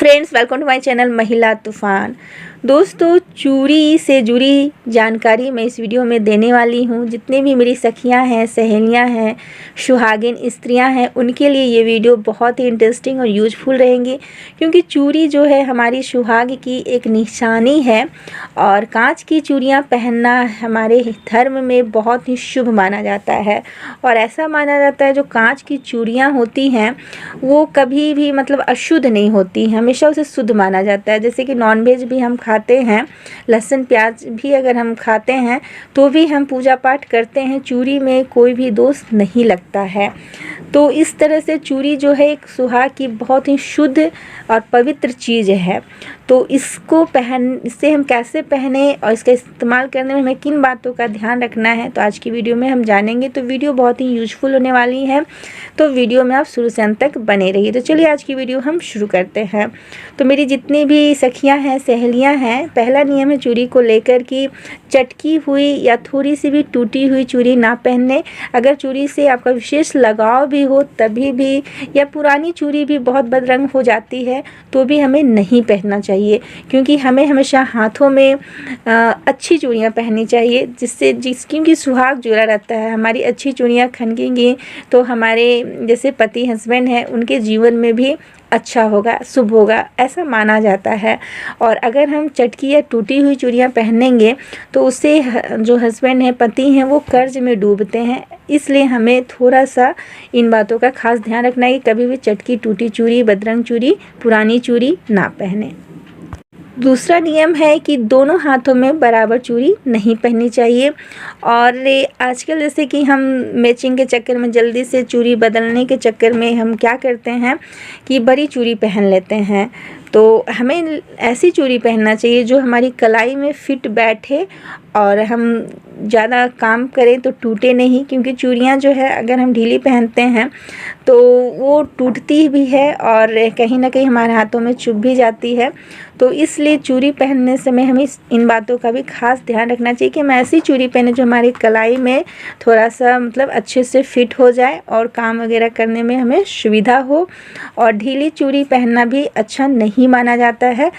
Friends, welcome to my channel Mahila Toofan. दोस्तों, चूड़ी से जुड़ी जानकारी मैं इस वीडियो में देने वाली हूँ। जितने भी मेरी सखियाँ हैं, सहेलियाँ हैं, सुहागिन स्त्रियाँ हैं, उनके लिए ये वीडियो बहुत ही इंटरेस्टिंग और यूजफुल रहेंगी, क्योंकि चूड़ी जो है हमारी सुहाग की एक निशानी है और कांच की चूड़ियाँ पहनना हमारे धर्म में बहुत ही शुभ माना जाता है। और ऐसा माना जाता है जो कांच की चूड़ियाँ होती हैं वो कभी भी अशुद्ध नहीं होती, हमेशा उसे शुद्ध माना जाता है। जैसे कि नॉनवेज भी हम खाते हैं, लहसुन प्याज भी अगर हम खाते हैं तो भी हम पूजा पाठ करते हैं, चूड़ी में कोई भी दोष नहीं लगता है। तो इस तरह से चूड़ी जो है एक सुहाग की बहुत ही शुद्ध और पवित्र चीज़ है। तो इससे हम कैसे पहने और इसका इस्तेमाल करने में हमें किन बातों का ध्यान रखना है, तो आज की वीडियो में हम जानेंगे। तो वीडियो बहुत ही यूजफुल होने वाली है, तो वीडियो में आप शुरू से अंत तक बने रहिए। तो चलिए आज की वीडियो हम शुरू करते हैं। तो मेरी जितनी भी सखियां हैं, सहेलियां हैं, पहला नियम है चूड़ी को लेकर कि चटकी हुई या थोड़ी सी भी टूटी हुई चूड़ी ना पहनने। अगर चूड़ी से आपका विशेष लगाव भी हो तभी भी, या पुरानी चूड़ी भी बहुत बदरंग हो जाती है तो भी हमें नहीं पहनना चाहिए, क्योंकि हमें हमेशा हाथों में अच्छी चूड़ियाँ पहननी चाहिए, क्योंकि सुहाग जुड़ा रहता है। हमारी अच्छी चूड़ियाँ खनकेंगी तो हमारे जैसे पति हस्बैंड हैं उनके जीवन में भी अच्छा होगा, शुभ होगा, ऐसा माना जाता है। और अगर हम चटकी या टूटी हुई चूड़ियाँ पहनेंगे तो उससे जो हस्बैंड हैं, पति हैं, वो कर्ज में डूबते हैं। इसलिए हमें थोड़ा सा इन बातों का खास ध्यान रखना है कि कभी भी चटकी, टूटी चूड़ी, बदरंग चूड़ी, पुरानी चूड़ी ना पहने। दूसरा नियम है कि दोनों हाथों में बराबर चूड़ी नहीं पहननी चाहिए। और आजकल जैसे कि हम मैचिंग के चक्कर में, जल्दी से चूड़ी बदलने के चक्कर में हम क्या करते हैं कि बड़ी चूड़ी पहन लेते हैं। तो हमें ऐसी चूड़ी पहनना चाहिए जो हमारी कलाई में फिट बैठे और हम ज़्यादा काम करें तो टूटे नहीं, क्योंकि चूड़ियाँ जो है अगर हम ढीली पहनते हैं तो वो टूटती भी है और कहीं ना कहीं हमारे हाथों में चुभ भी जाती है। तो इसलिए चूड़ी पहनने समय हमें इन बातों का भी खास ध्यान रखना चाहिए कि हम ऐसी चूड़ी पहने जो हमारी कलाई में थोड़ा सा अच्छे से फिट हो जाए और काम वगैरह करने में हमें सुविधा हो। और ढीली चूड़ी पहनना भी अच्छा नहीं माना जाता है,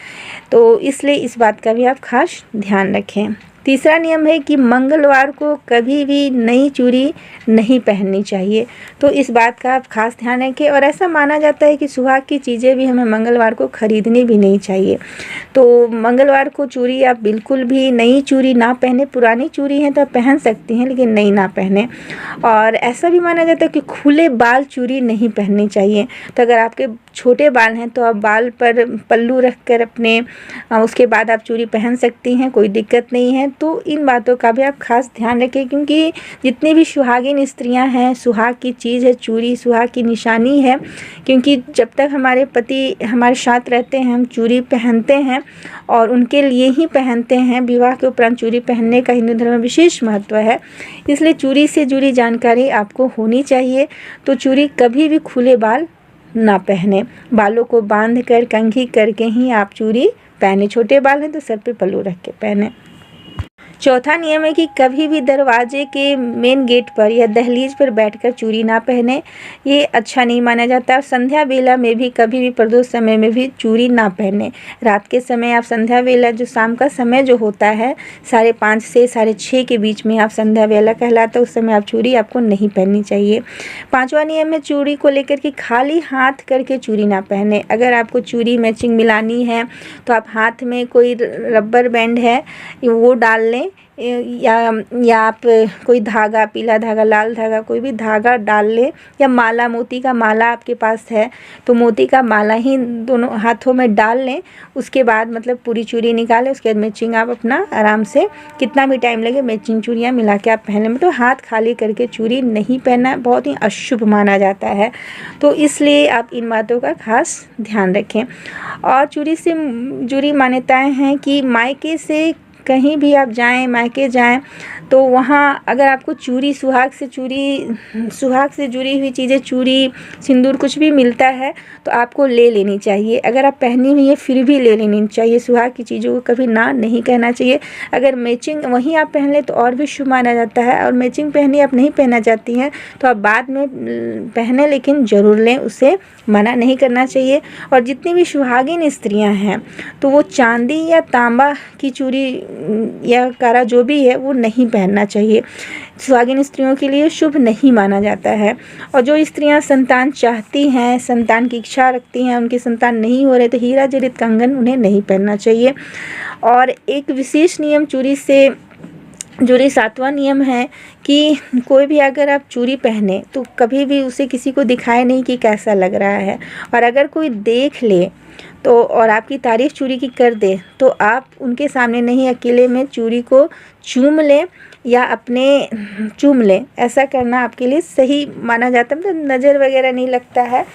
तो इसलिए इस बात का भी आप खास ध्यान रखें। तीसरा नियम है कि मंगलवार को कभी भी नई चूड़ी नहीं पहननी चाहिए, तो इस बात का आप खास ध्यान रखें। और ऐसा माना जाता है कि सुहाग की चीज़ें भी हमें मंगलवार को ख़रीदनी भी नहीं चाहिए। तो मंगलवार को चूड़ी आप बिल्कुल भी नई चूड़ी ना पहने। पुरानी चूड़ी है तो आप पहन सकती हैं, लेकिन नई ना पहने। और ऐसा भी माना जाता है कि खुले बाल चूड़ी नहीं पहननी चाहिए। तो अगर आपके छोटे बाल हैं तो आप बाल पर पल्लू रख कर अपने उसके बाद आप चूड़ी पहन सकती हैं, कोई दिक्कत नहीं है। तो इन बातों का भी आप खास ध्यान रखें, क्योंकि जितनी भी सुहागिन स्त्रियां हैं, सुहाग की चीज़ है चूड़ी, सुहाग की निशानी है। क्योंकि जब तक हमारे पति हमारे साथ रहते हैं हम चूड़ी पहनते हैं और उनके लिए ही पहनते हैं। विवाह के उपरांत चूड़ी पहनने का हिंदू धर्म में विशेष महत्व है, इसलिए चूड़ी से जुड़ी जानकारी आपको होनी चाहिए। तो चूड़ी कभी भी खुले बाल ना पहने, बालों को बांध कर कंघी करके ही आप चूड़ी पहने। छोटे बाल हैं तो सर पे पल्लू रख के पहने। चौथा नियम है कि कभी भी दरवाजे के मेन गेट पर या दहलीज पर बैठकर चूड़ी ना पहने, ये अच्छा नहीं माना जाता। और संध्या बेला में भी कभी भी प्रदोष समय में भी चूड़ी ना पहने। रात के समय आप संध्या बेला, जो शाम का समय जो होता है 5:30 से 6:30 के बीच में आप संध्या बेला कहलाता है, उस समय आप चूड़ी आपको नहीं पहननी चाहिए। पाँचवा नियम है चूड़ी को लेकर कि खाली हाथ करके चूड़ी ना पहने। अगर आपको चूड़ी मैचिंग मिलानी है तो आप हाथ में कोई रबर बैंड है वो डाल लें, या आप कोई धागा, पीला धागा, लाल धागा, कोई भी धागा डाल ले, या माला, मोती का माला आपके पास है तो मोती का माला ही दोनों हाथों में डाल लें। उसके बाद पूरी चूड़ी निकालें, उसके बाद मैचिंग आप अपना आराम से, कितना भी टाइम लगे, मैचिंग चूड़ियाँ मिला के आप पहन लें। हाथ खाली करके चूड़ी नहीं पहनना, बहुत ही अशुभ माना जाता है। तो इसलिए आप इन बातों का खास ध्यान रखें। और चूड़ी से जुड़ी मान्यताएँ हैं कि मायके से कहीं भी आप जाएं, मायके जाएं, तो वहाँ अगर आपको चूड़ी, सुहाग से जुड़ी हुई चीज़ें, चूड़ी, सिंदूर कुछ भी मिलता है तो आपको ले लेनी चाहिए। अगर आप पहनी हुई है फिर भी ले लेनी चाहिए। सुहाग की चीज़ों को कभी ना नहीं कहना चाहिए। अगर मैचिंग वहीं आप पहन लें तो और भी शुभ माना जाता है, और मैचिंग पहनी आप नहीं पहनना चाहती हैं तो आप बाद में पहने, लेकिन ज़रूर लें, उसे मना नहीं करना चाहिए। और जितनी भी सुहागिन स्त्रियां हैं तो वो चांदी या तांबा की चूड़ी या कारा जो भी है वो नहीं पहनना चाहिए। सुहागिन स्त्रियों के लिए शुभ नहीं माना जाता है। और जो स्त्रियां संतान चाहती हैं, संतान की इच्छा रखती हैं, उनके संतान नहीं हो रहे तो हीरा जड़ित कंगन उन्हें नहीं पहनना चाहिए। और एक विशेष नियम चूड़ी से जुड़ी 7वां नियम है कि कोई भी अगर आप चूड़ी पहने तो कभी भी उसे किसी को दिखाए नहीं कि कैसा लग रहा है। और अगर कोई देख ले तो और आपकी तारीफ़ चूड़ी की कर दे तो आप उनके सामने नहीं, अकेले में चूड़ी को चूम लें या अपने चूम लें। ऐसा करना आपके लिए सही माना जाता है, मतलब नज़र वगैरह नहीं लगता है,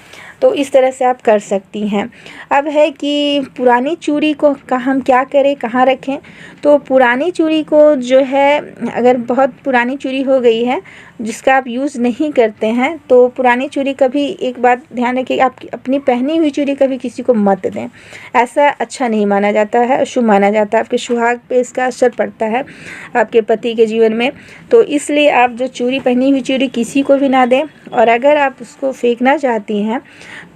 तो इस तरह से आप कर सकती हैं। अब है कि पुरानी चूड़ी को हम क्या करें, कहाँ रखें। तो पुरानी चूड़ी को जो है, अगर बहुत पुरानी चूड़ी हो गई है जिसका आप यूज़ नहीं करते हैं, तो पुरानी चूड़ी कभी, एक बात ध्यान रखिए, आप अपनी पहनी हुई चूड़ी कभी किसी को मत दें। ऐसा अच्छा नहीं माना जाता है, अशुभ माना जाता है। आपके सुहाग पे इसका असर पड़ता है, आपके पति के जीवन में। तो इसलिए आप जो चूड़ी, पहनी हुई चूड़ी किसी को भी ना दें। और अगर आप उसको फेंकना चाहती हैं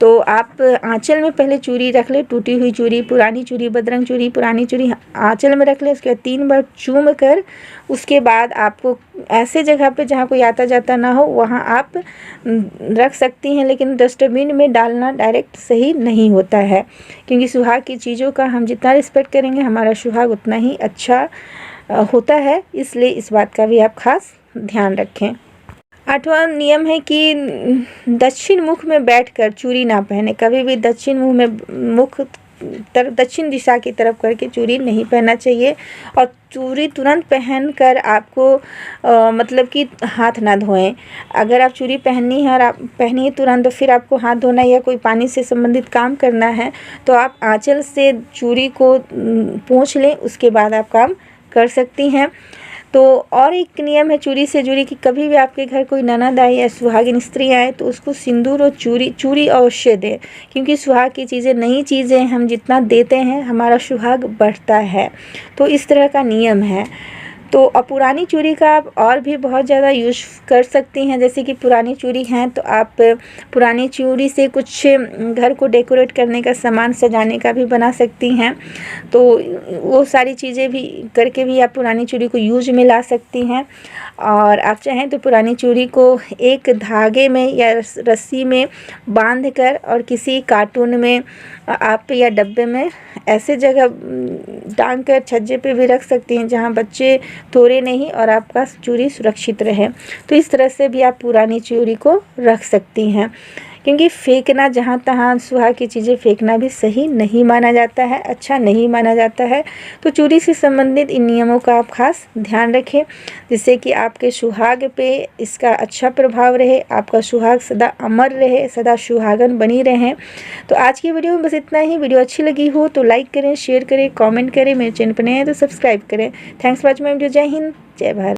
तो आप आंचल में पहले चूड़ी रख ले, टूटी हुई चूड़ी, पुरानी चूड़ी, बदरंग चूड़ी, पुरानी चूड़ी आंचल में रख ले। उसके बाद 3 बार चूम कर उसके बाद आपको ऐसे जगह पे जहाँ कोई आता जाता ना हो वहाँ आप रख सकती हैं। लेकिन डस्टबिन में डालना डायरेक्ट सही नहीं होता है, क्योंकि सुहाग की चीज़ों का हम जितना रिस्पेक्ट करेंगे हमारा सुहाग उतना ही अच्छा होता है। इसलिए इस बात का भी आप खास ध्यान रखें। 8वां नियम है कि दक्षिण मुख में बैठकर चूड़ी ना पहने। कभी भी दक्षिण मुँह में दक्षिण दिशा की तरफ करके चूड़ी नहीं पहनना चाहिए। और चूड़ी तुरंत पहनकर आपको मतलब कि हाथ ना धोएं। अगर आप चूड़ी पहननी है और आप पहनिए तुरंत, तो फिर आपको हाथ धोना या कोई पानी से संबंधित काम करना है तो आप आंचल से चूड़ी को पोंछ लें, उसके बाद आप काम कर सकती हैं। तो और एक नियम है चूड़ी से जुड़ी कि कभी भी आपके घर कोई ननद आए या सुहागिन स्त्री आए तो उसको सिंदूर और चूड़ी अवश्य दें, क्योंकि सुहाग की चीज़ें, नई चीज़ें हम जितना देते हैं हमारा सुहाग बढ़ता है। तो इस तरह का नियम है। तो पुरानी चूड़ी का आप और भी बहुत ज़्यादा यूज़ कर सकती हैं। जैसे कि पुरानी चूड़ी हैं तो आप पुरानी चूड़ी से कुछ घर को डेकोरेट करने का सामान, सजाने का भी बना सकती हैं। तो वो सारी चीज़ें भी करके भी आप पुरानी चूड़ी को यूज में ला सकती हैं। और आप चाहें तो पुरानी चूड़ी को एक धागे में या रस्सी में बांध कर और किसी कार्टून में आप या डब्बे में ऐसे जगह टांग कर छज्जे पे भी रख सकती हैं जहां बच्चे तोड़े नहीं और आपका चूड़ी सुरक्षित रहे। तो इस तरह से भी आप पुरानी चूड़ी को रख सकती हैं, क्योंकि फेंकना, जहाँ तहाँ सुहाग की चीज़ें फेंकना भी सही नहीं माना जाता है, अच्छा नहीं माना जाता है। तो चूड़ी से संबंधित इन नियमों का आप खास ध्यान रखें, जिससे कि आपके सुहाग पे इसका अच्छा प्रभाव रहे, आपका सुहाग सदा अमर रहे, सदा सुहागन बनी रहें। तो आज की वीडियो में बस इतना ही। वीडियो अच्छी लगी हो तो लाइक करें, शेयर करें, कॉमेंट करें। मेरे चैनल पर नए हैं तो सब्सक्राइब करें। Thanks for watching my video. जय हिंद, जय भारत।